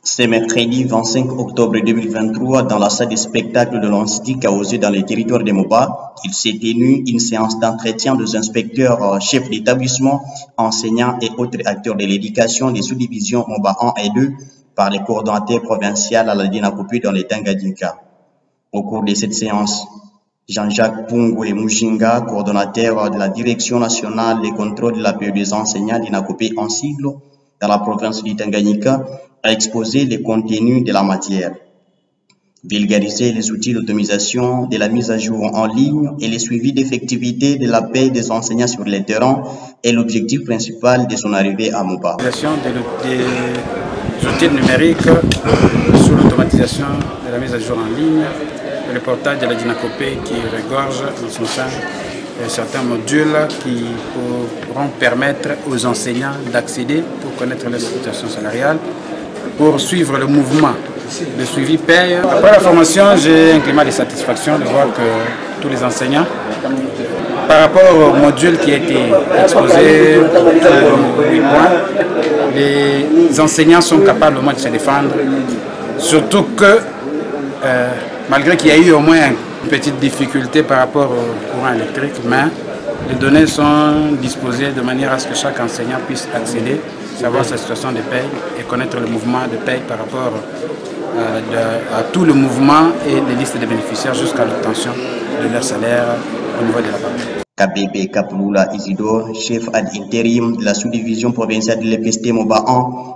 C'est mercredi 25 octobre 2023 dans la salle de spectacle de l'Institut Kaosé dans le territoire de Moba. Il s'est tenu une séance d'entretien des inspecteurs, chefs d'établissement, enseignants et autres acteurs de l'éducation des sous-divisions Moba 1 et 2 par les coordonnateurs provinciaux à la Dinakopi dans les Tanganyika. Au cours de cette séance, Jean-Jacques Pungwe Mujinga, coordonnateur de la Direction nationale des contrôles de la paix des enseignants d'Inakopi en sigle dans la province du Tanganyika, a exposé les contenus de la matière, vulgariser les outils d'automatisation de la mise à jour en ligne et le suivi d'effectivité de la paix des enseignants sur le terrain est l'objectif principal de son arrivée à Moba. Des outils numériques sur l'automatisation de la mise à jour en ligne, le portail de la Dinakopi qui regorge dans son sein certains modules qui pourront permettre aux enseignants d'accéder pour connaître leur situation salariale, pour suivre le mouvement de suivi paye. Après la formation, j'ai un climat de satisfaction de voir que tous les enseignants, par rapport au module qui a été exposé, 8 points, les enseignants sont capables au moins de se défendre, surtout que malgré qu'il y a eu au moins une petite difficulté par rapport au courant électrique, mais les données sont disposées de manière à ce que chaque enseignant puisse accéder, savoir sa situation de paye et connaître le mouvement de paye par rapport à tout le mouvement et les listes de bénéficiaires jusqu'à l'obtention de leur salaire au niveau de la banque. KBB Kapulula Isidore, chef ad intérim de la sous-division provinciale de l'EPST Moba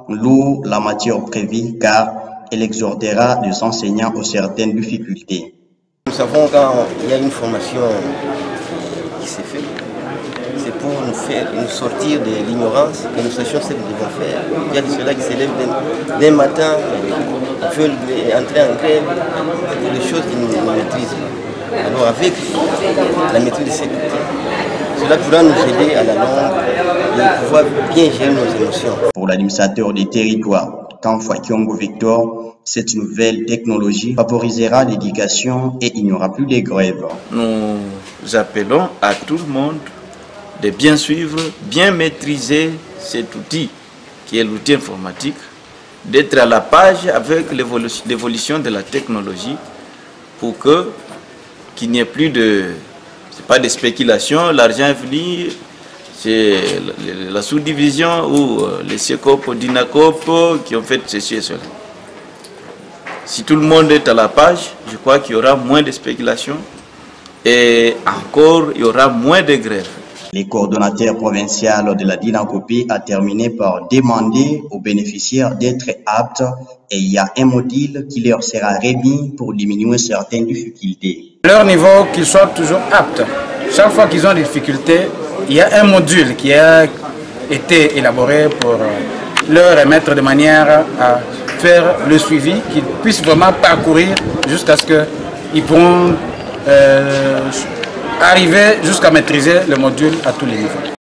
1, loue la matière prévue car elle exhortera les enseignants aux certaines difficultés. Nous savons quand il y a une formation qui s'est faite, c'est pour nous sortir de l'ignorance et nous sachions ce que nous devons faire. Il y a de ceux-là qui se lèvent d'un matin, ils veulent entrer en grève pour des choses qu'ils ne maîtrisent pas. Alors avec la maîtrise de ces outils, cela pourra nous aider à la longue de pouvoir bien gérer nos émotions. Pour l'administrateur des territoires, Kanfa Kyongo Victor, cette nouvelle technologie favorisera l'éducation et il n'y aura plus de grèves. Nous appelons à tout le monde de bien suivre, bien maîtriser cet outil qui est l'outil informatique, d'être à la page avec l'évolution de la technologie pour qu'il n'y ait plus de, c'est pas de spéculation, l'argent est venu, c'est la sous-division ou les SECOP, DINACOP qui ont fait ceci et cela. Si tout le monde est à la page, je crois qu'il y aura moins de spéculation et encore il y aura moins de grèves. Les coordonnateurs provinciaux de la Dinakopi a terminé par demander aux bénéficiaires d'être aptes et il y a un module qui leur sera remis pour diminuer certaines difficultés. À leur niveau, qu'ils soient toujours aptes. Chaque fois qu'ils ont des difficultés, il y a un module qui a été élaboré pour leur remettre de manière à faire le suivi, qu'ils puissent vraiment parcourir jusqu'à ce qu'ils pourront arriver jusqu'à maîtriser le module à tous les niveaux.